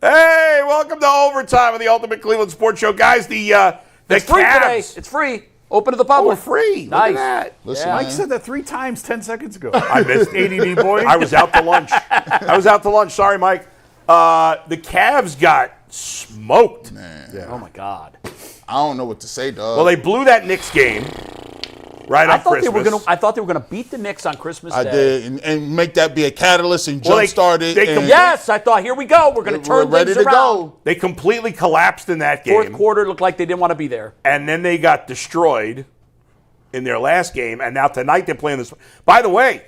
Hey, welcome to Overtime on the Ultimate Cleveland Sports Show. Guys, the it's free today. It's free. Open to the public. We're free. Nice. Look at that. Listen, Mike said that 3 times 10 seconds ago. I missed ADD boy. I was out to lunch. Sorry, Mike. The Cavs got smoked. man. Yeah. Oh, my God. I don't know what to say, dog. Well, they blew that Knicks game right I on thought Christmas. I thought they were going to beat the Knicks on Christmas Day. I did, and make that be a catalyst and Well, jumpstart it. Yes, I thought, here we go. We're going to turn ready things to around. go. They completely collapsed in that game. Fourth quarter looked like they didn't want to be there. And then they got destroyed in their last game. And now tonight they're playing this. By the way,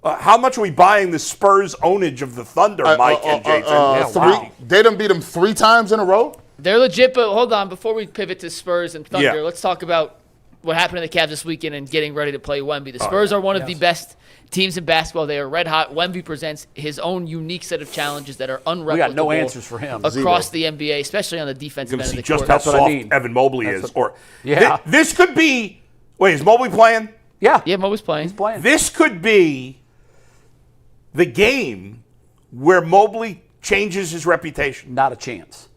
how much are we buying the Spurs ownage of the Thunder, Mike and Jason? They done beat them 3 times in a row? They're legit, but hold on. Before we pivot to Spurs and Thunder, Yeah. let's talk about what happened to the Cavs this weekend and getting ready to play Wemby. The Spurs are one of the best teams in basketball. They are red hot. Wemby presents his own unique set of challenges that are unreplicable. We got no answers for him. Across the NBA, especially on the defensive You're end going of to the see court. just how soft Evan Mobley is. This could be. Wait, is Mobley playing? Yeah. Yeah, Mo's playing. He's playing. This could be the game where Mobley changes his reputation. Not a chance.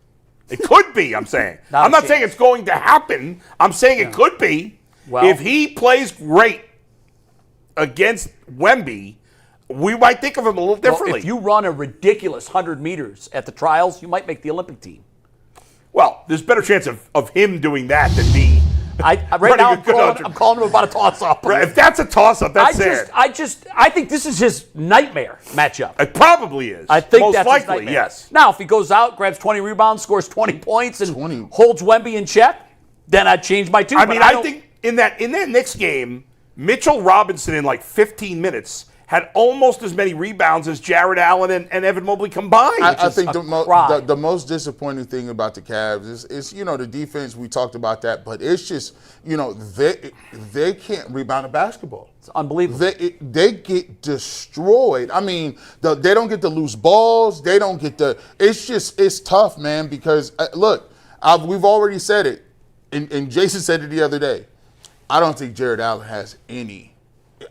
It could be, I'm saying. I'm not saying it's going to happen. I'm saying it could be. Well, if he plays great against Wemby, we might think of him a little differently. Well, if you run a ridiculous 100 meters at the trials, you might make the Olympic team. Well, there's a better chance of him doing that than me. Right now, I'm calling him about a toss-up. Right, if that's a toss-up, that's sad. I think this is his nightmare matchup. It probably is. I think most that's likely, his nightmare. yes. Now, if he goes out, grabs 20 rebounds, scores 20 points, and holds Wemby in check, then I'd change my tune. I think in that Knicks game, Mitchell Robinson in like 15 minutes had almost as many rebounds as Jared Allen and Evan Mobley combined. I think the most disappointing thing about the Cavs is the defense. We talked about that, but it's just, they can't rebound a basketball. It's unbelievable. They get destroyed. I mean, they don't get the loose balls. They don't get it's tough, man, because, look, we've already said it, and Jason said it the other day. I don't think Jared Allen has any.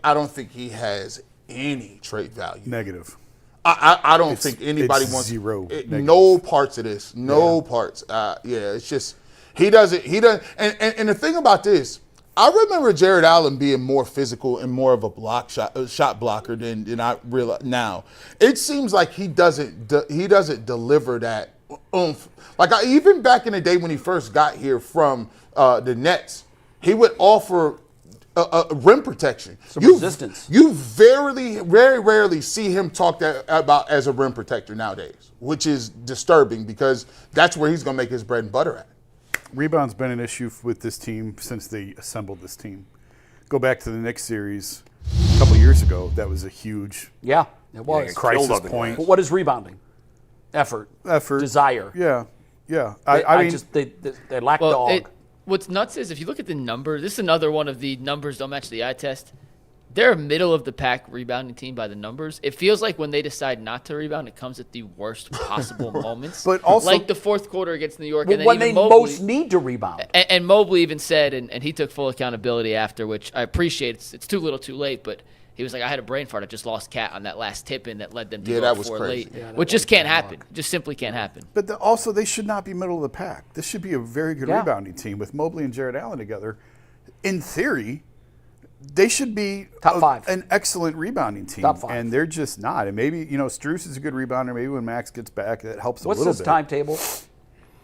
I don't think he has any trade value. Negative. I don't think anybody wants zero. No parts of this. No parts. It's just he doesn't. And the thing about this, I remember Jared Allen being more physical and more of a shot blocker than I realize now. It seems like he doesn't deliver that oomph. Like even back in the day when he first got here from the Nets, he would offer rim protection. Some resistance. You very rarely see him talked about as a rim protector nowadays, which is disturbing because that's where he's going to make his bread and butter at. Rebound's been an issue with this team since they assembled this team. Go back to the Knicks series a couple years ago. That was a huge it was. crisis point. But what is rebounding? Effort. Desire. Yeah. I mean, they lack dog. What's nuts is if you look at the numbers, this is another one of the numbers don't match the eye test. They're a middle-of-the-pack rebounding team by the numbers. It feels like when they decide not to rebound, it comes at the worst possible moments. But also, like the fourth quarter against New York. Well, and then when even they Mobley, most need to rebound. And Mobley even said, and he took full accountability after, which I appreciate. It's too little too late, but he was like, I had a brain fart. I just lost Cat on that last tip-in that led them to go up 4 late, which just can't happen. Just simply can't happen. But also, they should not be middle of the pack. This should be a very good rebounding team with Mobley and Jared Allen together. In theory, they should be top 5, an excellent rebounding team. Top 5. And they're just not. And maybe, Strus is a good rebounder. Maybe when Max gets back, that helps a little bit. What's his timetable?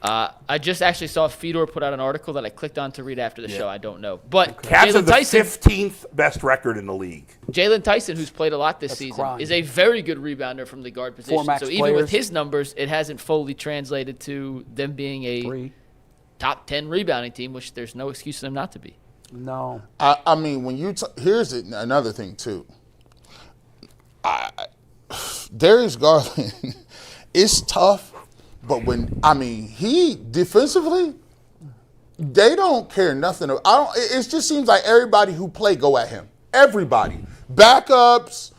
I just actually saw Fedor put out an article that I clicked on to read after the show. I don't know. But Cavs have Jalen the Tyson, 15th best record in the league. Jalen Tyson, who's played a lot this season, is a very good rebounder from the guard position. So even with his numbers, it hasn't fully translated to them being a top 10 rebounding team, which there's no excuse for them not to be. No. I mean, when you here's another thing too. Darius Garland, it's tough, but he defensively, they don't care nothing. It just seems like everybody who play go at him. Everybody, backups,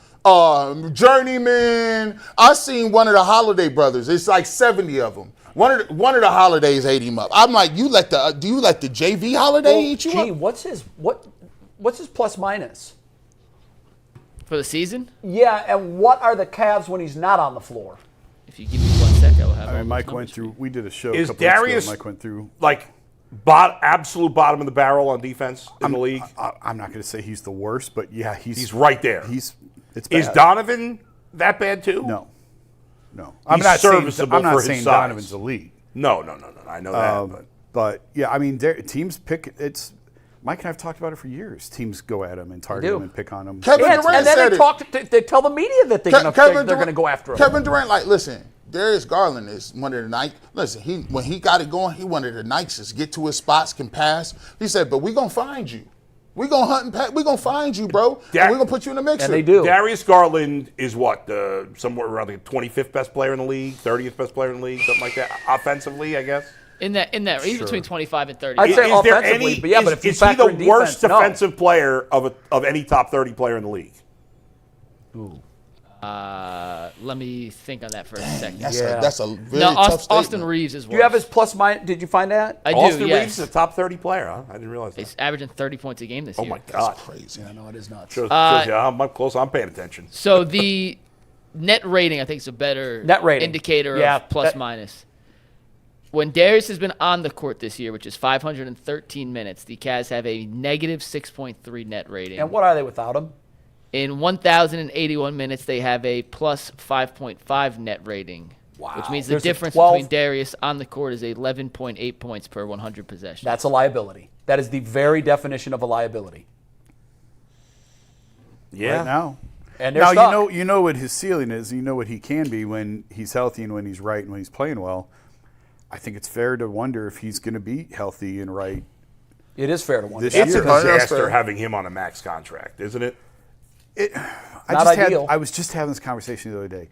journeyman. I seen one of the Holiday brothers. It's like 70 of them. One of the Holidays ate him up. I'm like, do you let the JV Holiday eat you up? What's his plus minus? For the season? Yeah, and what are the Cavs when he's not on the floor? If you give me 1 second, I'll have. I mean, Mike went through. We did a show. Is a couple weeks Darius ago. Mike went through. Like, absolute bottom of the barrel on defense in the league? I'm not going to say he's the worst, but yeah, He's right there. It's bad. Is Donovan that bad too? No. I'm He's not serviceable saying, I'm for not his saying size. Donovan's elite. No. I know that. But yeah, I mean, teams pick. It's Mike and I've talked about it for years. Teams go at him and target him and pick on him. Kevin Durant And then said they tell the media that they're going to go after him. Kevin Durant, like, listen, Darius Garland is one of the nice. Listen, when he got it going, he one of the nicest. Get to his spots, can pass. He said, "But we gonna find you. We gonna hunt and pack. We gonna find you, bro. And we gonna put you in the mixer." And they do. Darius Garland is what? Somewhere around the 25th best player in the league, 30th best player in the league, something like that. Offensively, I guess. In that, he's between 25 and 30. I'd say Is there offensively, any? but yeah, but if you is he factor the in defense, worst no. defensive player of any top 30 player in the league? Let me think on that for a second. That's a really No, tough statement. Austin Reeves is worse. Do you have his plus minus? Did you find that? I do, Austin yes. Reeves is a top 30 player, huh? I didn't realize that. He's averaging 30 points a game this Oh year. my God. Crazy. I know it is nuts. Shows you how close I'm paying attention. So the net rating, I think, is a better Net rating. indicator Yeah, of plus minus. When Darius has been on the court this year, which is 513 minutes, the Cavs have a negative 6.3 net rating. And what are they without him? In 1,081 minutes, they have a plus 5.5 net rating. Wow. Which means the There's a difference 12 between Darius on the court is 11.8 points per 100 possessions. That's a liability. That is the very definition of a liability. Yeah. Right now. And they're Now stuck. you know what his ceiling is. You know what he can be when he's healthy and when he's right and when he's playing well. I think it's fair to wonder if he's going to be healthy and right. It is fair to wonder. This It's a year. disaster having him on a max contract, isn't it? Not ideal. I was just having this conversation the other day.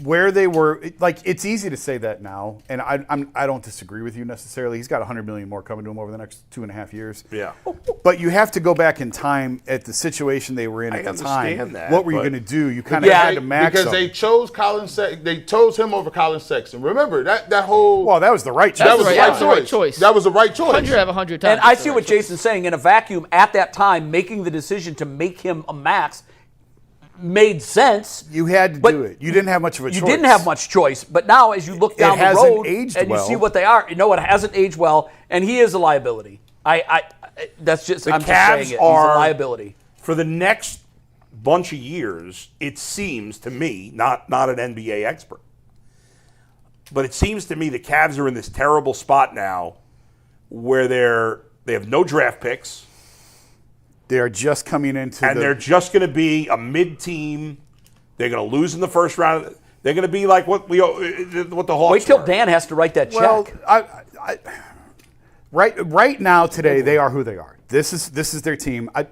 Where they were, it's easy to say that now, and I don't disagree with you necessarily. He's got $100 million more coming to him over the next 2.5 years. Yeah. But you have to go back in time at the situation they were in at the time. understand that, What were you but- going to do? You kind of had to max because him. they chose They chose him over Colin Sexton. Remember that whole. Well, that was the right choice. that was the That's right the right choice. choice. That was the right choice. 100 out of 100 times. And I that's see the what right choice. Jason's saying. In a vacuum, at that time, making the decision to make him a max made sense. You had to But do it. You didn't have much of a choice. You didn't have much choice. But now, as you look down the hasn't road aged and you well. see what they are, you know it hasn't aged well, and he is a liability. That's just I'm just saying it. He's a are- liability. For the next bunch of years, it seems to me, not an NBA expert, but it seems to me the Cavs are in this terrible spot now where they have no draft picks. They are just coming into And they're just going to be a mid-team. They're going to lose in the first round. They're going to be like what the Hawks Wait till were. Dan has to write that Well, check. right now, today, they are who they are. This is their team. I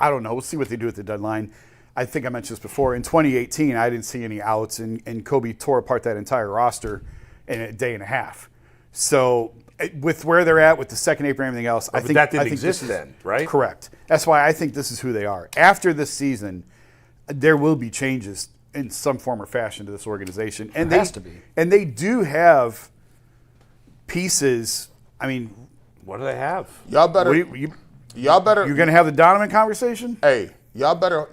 don't know. We'll see what they do at the deadline. I think I mentioned this before. In 2018, I didn't see any outs, and Kobe tore apart that entire roster in a day and a half. So with where they're at, with the second apron and everything else, I think that didn't this exist is- then, right? Correct. That's why I think this is who they are. After this season, there will be changes in some form or fashion to this organization, and There has to be. And they do have pieces. I mean, What do they have? Y'all better. Y'all better. you're going to have the Donovan conversation? Hey, y'all better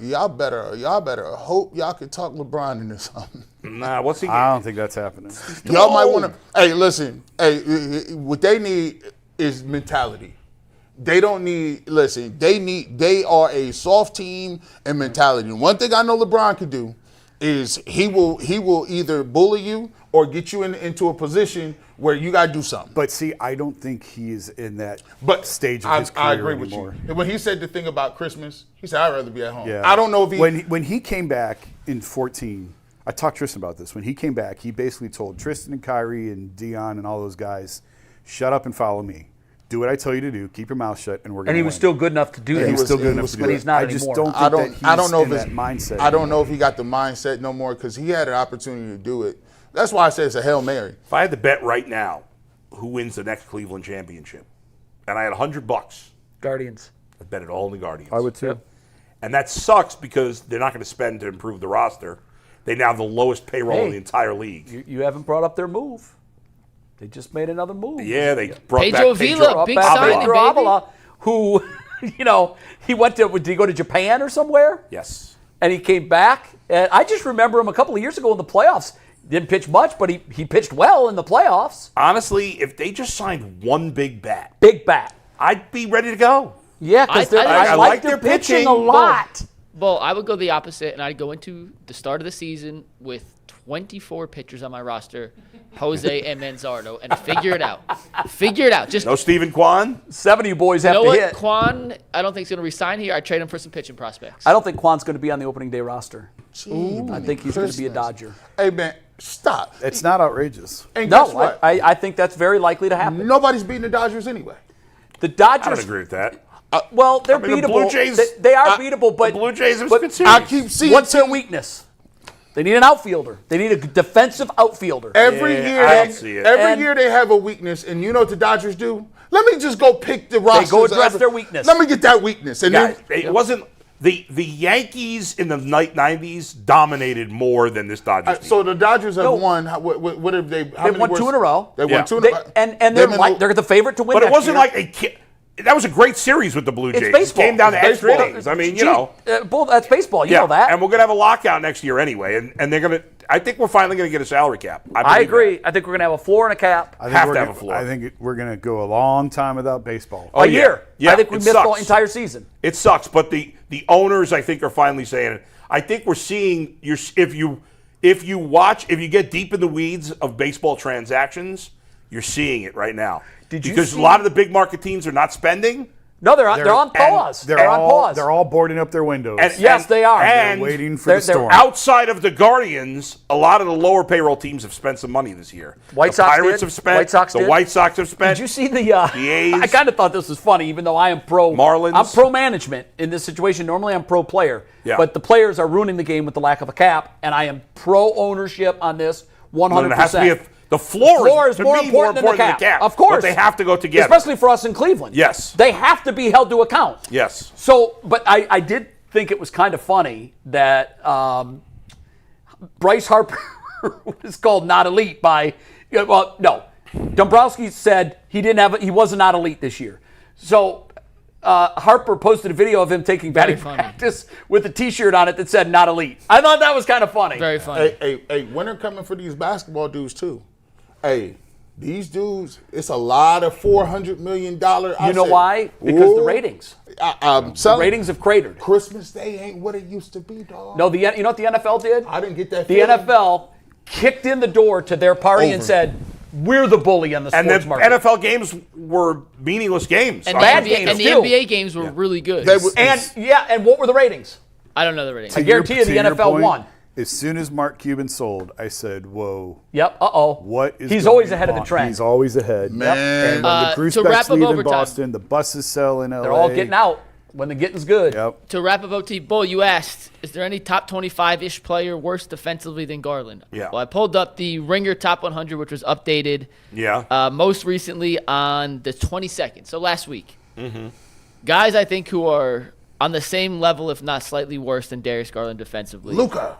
hope y'all can talk LeBron into something. Nah, what's he I don't think that's happening. Y'all might want to. Hey, listen. Hey, what they need is mentality. They don't need. Listen, they are a soft team and mentality. And one thing I know LeBron can do is he will either bully you or get you into a position where you got to do something. But see, I don't think he is in that But stage of his career I agree anymore. with you. When he said the thing about Christmas, he said, I'd rather be at home. Yeah. I don't know if he. When he came back in 14, I talked to Tristan about this. When he came back, he basically told Tristan and Kyrie and Dion and all those guys, shut up and follow me. Do what I tell you to do. Keep your mouth shut, and we're going to And he was still good enough to do that. He was still good he enough was to good. do But it. he's not I just anymore. don't think I that he's don't know in if that mindset. I don't know if he got the mindset no more because he had an opportunity to do it. That's why I say it's a Hail Mary. If I had to bet right now who wins the next Cleveland championship, and I had $100, Guardians. I'd bet it all in the Guardians. I would too. And that sucks because they're not going to spend to improve the roster. They now have the lowest payroll in the entire league. You haven't brought up their move. They just made another move. Yeah, they brought Pedro back Villa, Pedro. big Brought back signing, Pedro baby. Avila, who, he went to, did he go to Japan or somewhere? Yes. and he came back. And I just remember him a couple of years ago in the playoffs. Didn't pitch much, but he pitched well in the playoffs. Honestly, if they just signed one big bat, I'd be ready to go. Yeah, because I like their pitching a lot. Well, I would go the opposite, and I'd go into the start of the season with 24 pitchers on my roster, Jose and Manzardo, and figure it out. Just no Stephen Kwan. 70 boys have to hit. Kwan, I don't think he's going to resign here. I'd trade him for some pitching prospects. I don't think Kwan's going to be on the opening day roster. I think he's going to be a Dodger. Hey, man, stop. It's not outrageous. And guess what? I think that's very likely to happen. Nobody's beating the Dodgers anyway. The Dodgers. I don't agree with that. Well, they're beatable. The Blue Jays, they are beatable, but the Blue Jays have been serious. I keep seeing. What's their weakness? They need an outfielder. They need a defensive outfielder. Every year they have a weakness, and you know what the Dodgers do? Let me just go pick the roster. They go address their weakness. Let me get that weakness. And then it wasn't the Yankees in the 90s dominated more than this Dodgers team. So the Dodgers have won. What have they? They've won 2 in a row. They won 2 in a row. And they're the favorite to win. But it wasn't year. like that was a great series with the Blue Jays. It's baseball. It came down to extra baseball. innings. I mean, you know. That's baseball. You know that. And we're going to have a lockout next year anyway. And they're going to – I think we're finally going to get a salary cap. I agree. I think we're going to have a floor and a cap. Have to have a floor. I think we're going to go a long time without baseball. A year. Yeah, I think we missed the entire season. It sucks. But the owners, I think, are finally saying it. I think we're seeing if you get deep in the weeds of baseball transactions, you're seeing it right now. Because a lot of the big market teams are not spending. No, they're on pause. They're on pause. They're all boarding up their windows. Yes, they are. And they're waiting for the storm. Outside of the Guardians, a lot of the lower payroll teams have spent some money this year. White Sox Pirates have spent. White Sox the did. White Sox have spent. Did you see the A's? I kind of thought this was funny, even though I am pro Marlins. I'm pro management in this situation. Normally I'm pro player. Yeah. But the players are ruining the game with the lack of a cap, and I am pro ownership on this 100%. It has to be the floor is more important than the cap. Of course. But they have to go together. Especially for us in Cleveland. Yes. They have to be held to account. Yes. So, but I did think it was kind of funny that Bryce Harper was called not elite by, Dombrowski said he was not elite this year. So Harper posted a video of him taking batting practice with a T-shirt on it that said not elite. I thought that was kind of funny. Very funny. Hey, winter coming for these basketball dudes too. Hey, these dudes, it's a lot of $400 million. You know why? Because the ratings. The ratings have cratered. Christmas Day ain't what it used to be, dog. No, you know what the NFL did? I didn't get that The feeling. NFL kicked in the door to their party and said, we're the bully on the sports And the market. NFL games were meaningless games. And, Bad the, games, and the too. NBA games were really good. And what were the ratings? I don't know the ratings. I guarantee you the NFL won. As soon as Mark Cuban sold, I said, whoa. Yep, What is He's going always ahead of the on? trend. He's always ahead. Man. And when the to Grusbecks wrap up leave in overtime. Boston, the buses sell in LA. They're all getting out when the getting's good. Yep. To wrap up OT, Bull, you asked, is there any top 25-ish player worse defensively than Garland? Yeah. Well, I pulled up the Ringer Top 100, which was updated most recently on the 22nd, so last week. Mm-hmm. Guys, I think, who are on the same level, if not slightly worse than Darius Garland defensively. Luka.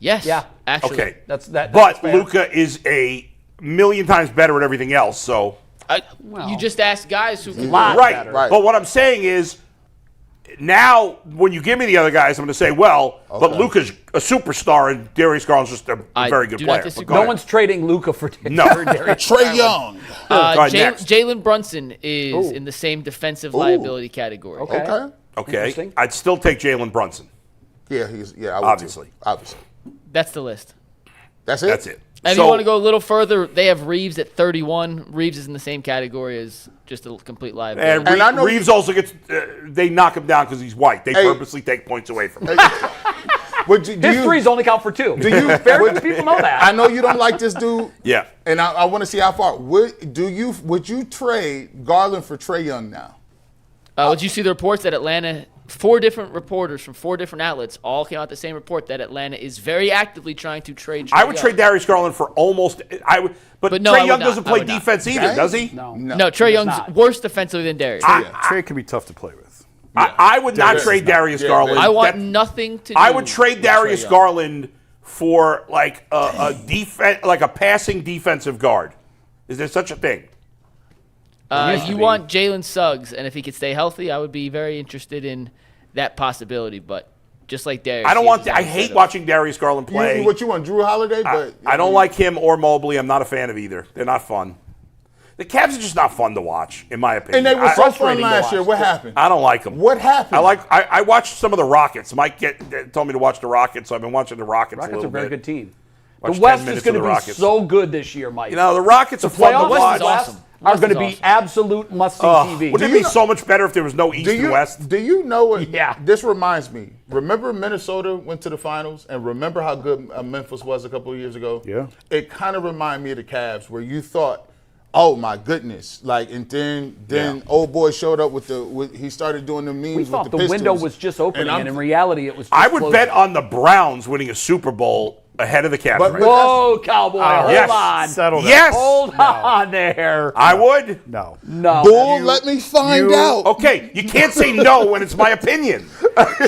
Yes. Yeah. Actually. Okay. That's But fair. Luka is a million times better at everything else, so. You just asked guys who can Right. But what I'm saying is, now when you give me the other guys, I'm going to say, but Luka's a superstar and Darius Garland's just a very good do player. not disagree. Go No ahead. one's trading Luka for No. Trae Young. ahead, next. Jalen Brunson is in the same defensive liability category. Okay. Okay. Interesting. I'd still take Jalen Brunson. Yeah, I would too. Obviously. Obviously. That's the list. That's it? That's it. If you want to go a little further, they have Reeves at 31. Reeves is in the same category as just a complete liability. And I know Reeves also gets, they knock him down because he's white. They purposely take points away from him. His threes only count for 2. Do you Very few people know that. I know you don't like this dude. Yeah. And I want to see how far. Would you trade Garland for Trae Young now? Did you see the reports that Atlanta, 4 different reporters from 4 different outlets all came out the same report that Atlanta is very actively trying to trade Trae I would Young. trade Darius Garland for almost. But no, I Trae would Young not. doesn't I play would not. defense either, Okay. does he? No. No, Trae Young's not. worse defensively than Darius. Trey can be tough to play with. I would not Darius trade is not. Darius Yeah, Garland. I want That- nothing to do I would trade with Darius Trae Young. Garland for like a defense, like a passing defensive guard. Is there such a thing? You want Jalen Suggs, and if he could stay healthy, I would be very interested in that possibility. But just like Darius. I don't want. I hate watching Darius Garland play. What you want, Drew Holiday? But I don't like him or Mobley. I'm not a fan of either. They're not fun. The Cavs are just not fun to watch, in my opinion. And they were so fun frustrating to last year. watch. What happened? I don't like them. What happened? I watched some of the Rockets. Mike told me to watch the Rockets, so I've been watching the Rockets a Rockets little are a very bit. good team. Watch The 10 West is minutes going of to the be Rockets. so good this year, Mike. You know, the Rockets are fun to Playoffs watch. awesome. are going to West is be absolute must-see TV. Wouldn't it be so much better if there was no East and West? Do you know what? Yeah. This reminds me. Remember Minnesota went to the finals, and remember how good Memphis was a couple of years ago? Yeah. It kind of reminded me of the Cavs, where you thought, oh my goodness, like, and then old boy showed up he started doing the memes We with thought the the Pistons. window was just opening, and in reality, it was just I would closing. bet on the Browns winning a Super Bowl ahead of the Cavs. But- right but- now. Whoa, Cowboy, hold yes. on. Settle down. Yes. Hold on there. I would. No. No. Bull, let me find out. Okay, you can't say no when it's my opinion.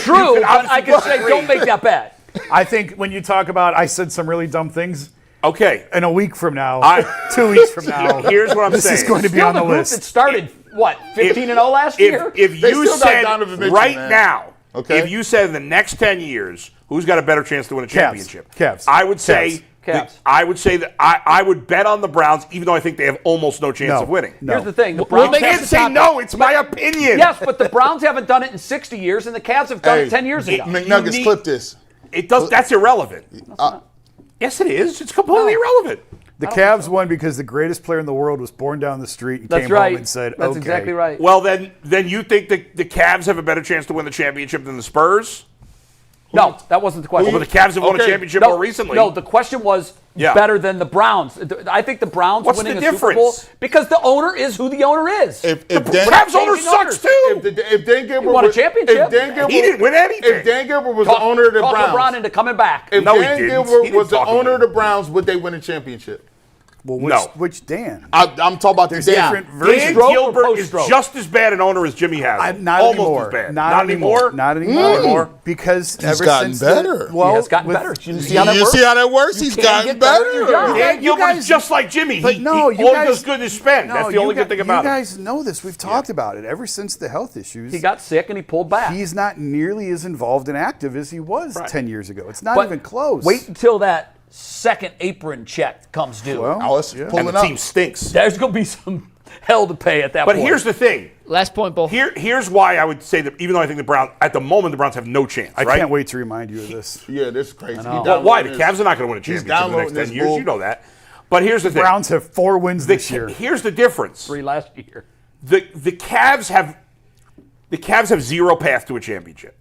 True, but I can say disagree. don't make that bet. I think when you talk about I said some really dumb things, Okay, in a week from now, I- 2 weeks from now, here's what I'm this saying. is going to be Still on the the group list. that started, 15-0 last year? If They you still got said Donovan Mitchell, right man. now, Okay. if you said in the next 10 years, who's got a better chance to win a championship? Cavs. I would say. Cavs. I would say that I would bet on the Browns, even though I think they have almost no chance No. of winning. No. Here's the thing. The We'll Browns make I it can't the say topic. no. It's my opinion. Yes, but the Browns haven't done it in 60 years, and the Cavs have done it 10 years ago. McNuggets, need- clip this. It does. That's irrelevant. Yes, it is. It's completely irrelevant. The Cavs won because the greatest player in the world was born down the street and That's came right. home and said, That's okay. exactly right. Well, then you think the Cavs have a better chance to win the championship than the Spurs? No, that wasn't the question. Well, but the Cavs have won a Okay. championship no, more recently. No, the question was Yeah. better than the Browns. I think the Browns What's winning the a Super Bowl difference? because the owner is who the owner is. If the Dan, Cavs owner changing sucks owners. too. if Dan Gilbert won a was- championship. if Dan Gilbert, He didn't win anything. If Dan Gilbert was the owner of the Talk Browns, LeBron into coming back. if No, he Dan didn't. He Gilbert didn't was the talk him owner of into the Browns, would they win a championship? Well, No. which Dan? I'm talking about the There's Dan. different Dan versions. Stroke or Gilbert is post-stroke? just as bad an owner as Jimmy Haslam. Not Almost anymore. as bad. Not anymore. Not anymore. Mm. Because ever gotten since better. The, well, He has gotten with- better. You see how that You works? see how that works? He's can't gotten get better at better. your job. Dan you Gilbert guys- is just like Jimmy. But no, you all guys he does good is spend. No, That's the you only guys- good thing about you him. guys know this. We've talked about it ever since the health issues. He got sick and he pulled back. He's not nearly as involved and active as he was 10 years ago. It's not But even close. Wait until that second apron check comes due. Well, Oh, it's yeah. pulling And the up. team stinks. There's going to be some hell to pay at that But point. here's the thing. Last point, Bull. Here's why I would say that even though I think the Browns, at the moment, the Browns have no chance, I right? can't wait to remind you of this. Yeah, this is crazy. Well, why? The Cavs are not going to win a He's championship in the next downloading 10 this years. bull. You know that. But here's the thing. Browns have 4 wins this year. Here's the difference. 3 last year. The Cavs have zero path to a championship.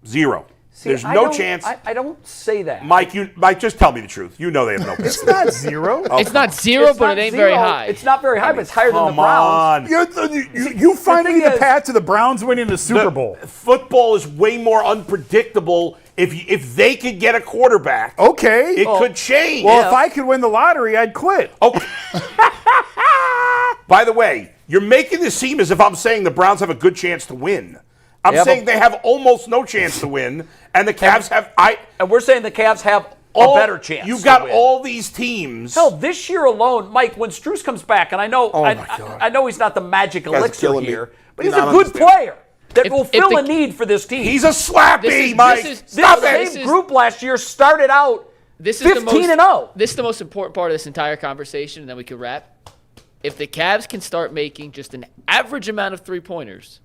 Zero. See, There's I no don't- chance. I don't say that. Mike, just tell me the truth. You know they have no path. It's not zero. It's not zero, It's but not it ain't zero. very high. It's not very high, but it's higher than the Come Browns. on. You finding thing the is- path to the Browns winning the Super Bowl. Football is way more unpredictable. If they could get a quarterback, Okay. it could change. Well, if I could win the lottery, I'd quit. Okay. By the way, you're making this seem as if I'm saying the Browns have a good chance to win. I'm Yeah, saying but- they have almost no chance to win, and the Cavs have And we're saying the Cavs have a better chance. You've to got win. all these teams. Hell, this year alone, Mike, when Strus comes back, and I know, my God. I know he's not the magic elixir killing me. here, but You're he's a not good understanding. player that If- will if fill the- a need for this team. He's a slappy, This is- Mike. this is- Stop this it. same group last year started out This is 15-0. This is the most important part of this entire conversation, and then we can wrap. If the Cavs can start making just an average amount of three-pointers,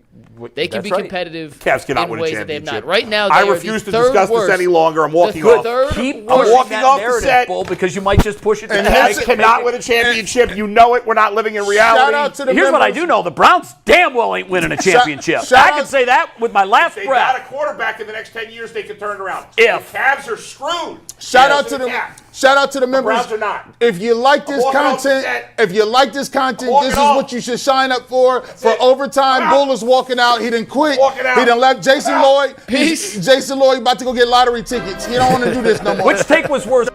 they can That's be right. competitive Cavs cannot in win a ways that they have championship. not. Right now, I they are refuse the to third discuss worst. this any longer. I'm walking the off. Third Keep worst. pushing walking that off the narrative, set. Bull, because you might just push it to And the I here's- cannot win a championship. You know it. We're not living in reality. Shout out to the Here's what I members. do know. The Browns damn well ain't winning a championship. shout I out- can say that with my last They got a breath. quarterback in the next 10 years. They can turn it around. If. The Cavs are screwed. Shout Yes. out to the Cavs. shout out to the members. Browns are not. If you like this walking off content, set. if you like this content, walking this is off. what you should sign up for. For it. overtime, I'm out. Bull is walking out. He didn't quit. Walking out. He done left. Jason I'm out. Lloyd. Peace. Jason Lloyd about to go get lottery tickets. He don't want to do this no more. Which take was worse?